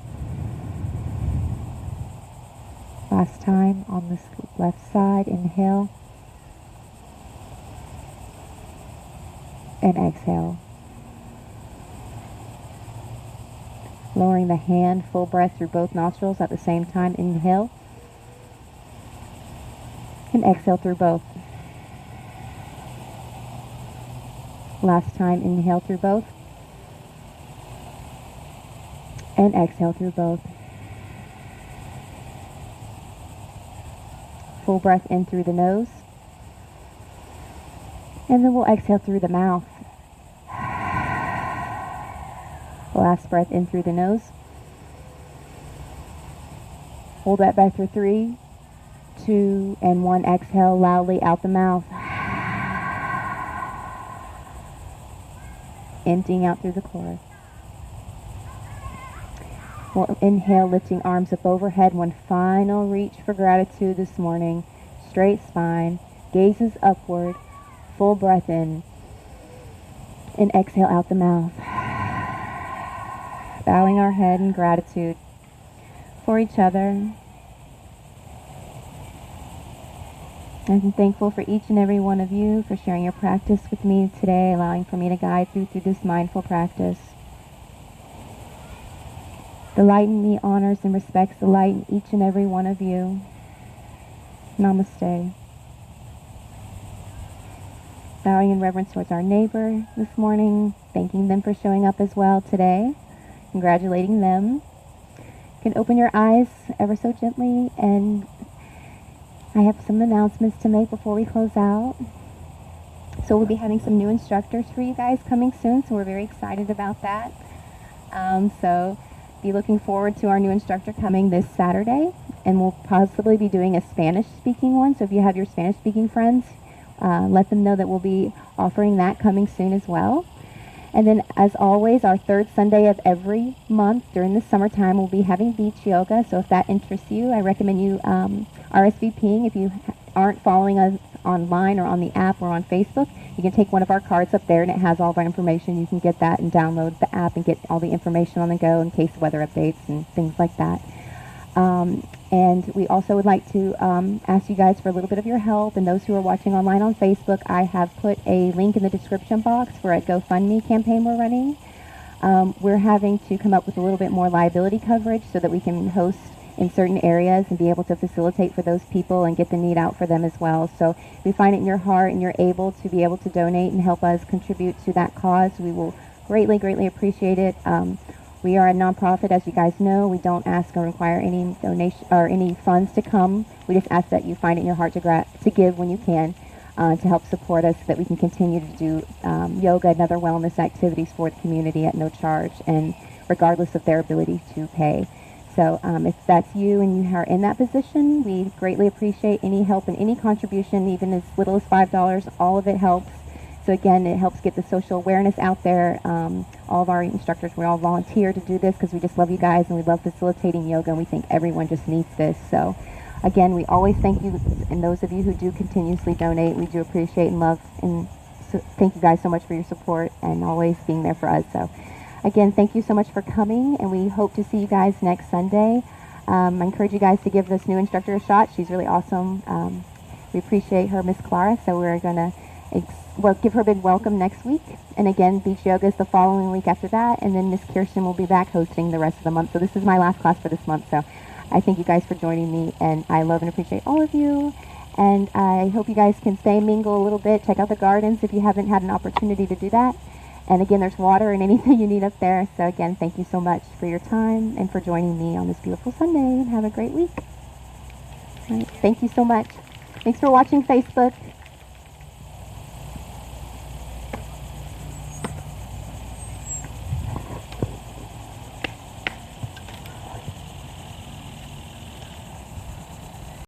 Last time on this left side, inhale and exhale. Lowering the hand, full breath through both nostrils at the same time. Inhale and exhale through both. Last time, inhale through both and exhale through both. Full breath in through the nose, and then we'll exhale through the mouth. Last breath in through the nose. Hold that breath for 3, 2, and 1. Exhale loudly out the mouth. Emptying out through the core. We'll inhale, lifting arms up overhead. One final reach for gratitude this morning. Straight spine, gazes upward, full breath in, and exhale out the mouth. Bowing our head in gratitude for each other. I'm thankful for each and every one of you for sharing your practice with me today, allowing for me to guide through this mindful practice. The light in me honors and respects the light in each and every one of you. Namaste. Bowing in reverence towards our neighbor this morning, thanking them for showing up as well today, congratulating them. You can open your eyes ever so gently, and I have some announcements to make before we close out. So we'll be having some new instructors for you guys coming soon, so we're very excited about that. So be looking forward to our new instructor coming this Saturday, and we'll possibly be doing a Spanish-speaking one. So if you have your Spanish-speaking friends, let them know that we'll be offering that coming soon as well. And then, as always, our third Sunday of every month during the summertime, we'll be having beach yoga. So if that interests you, I recommend you RSVPing. If you aren't following us online or on the app or on Facebook, you can take one of our cards up there, and it has all of our information. You can get that and download the app and get all the information on the go in case weather updates and things like that. And we also would like to ask you guys for a little bit of your help. And those who are watching online on Facebook, I have put a link in the description box for a GoFundMe campaign we're running. We're having to come up with a little bit more liability coverage so that we can host in certain areas and be able to facilitate for those people and get the need out for them as well. So if you find it in your heart and you're able to be able to donate and help us contribute to that cause, we will greatly, greatly appreciate it. We are a nonprofit, as you guys know. We don't ask or require any donation or any funds to come. We just ask that you find it in your heart to give when you can, to help support us so that we can continue to do yoga and other wellness activities for the community at no charge, and regardless of their ability to pay. So if that's you and you are in that position, we greatly appreciate any help and any contribution, even as little as $5. All of it helps. So again, it helps get the social awareness out there. All of our instructors, we all volunteer to do this because we just love you guys and we love facilitating yoga, and we think everyone just needs this. So Again, we always thank you, and those of you who do continuously donate, we do appreciate and love, and thank you guys so much for your support and always being there for us. So again, thank you so much for coming, and we hope to see you guys next Sunday. I encourage you guys to give this new instructor a shot. She's really awesome. We appreciate her, Miss Clara, so we're going to give her a big welcome next week. And again, beach yoga is the following week after that, and then Miss Kirsten will be back hosting the rest of the month. So this is my last class for this month, so I thank you guys for joining me, and I love and appreciate all of you. And I hope you guys can stay, mingle a little bit, check out the gardens if you haven't had an opportunity to do that. And again, there's water and anything you need up there. So again, thank you so much for your time and for joining me on this beautiful Sunday. And have a great week. All right, thank you so much. Thanks for watching Facebook.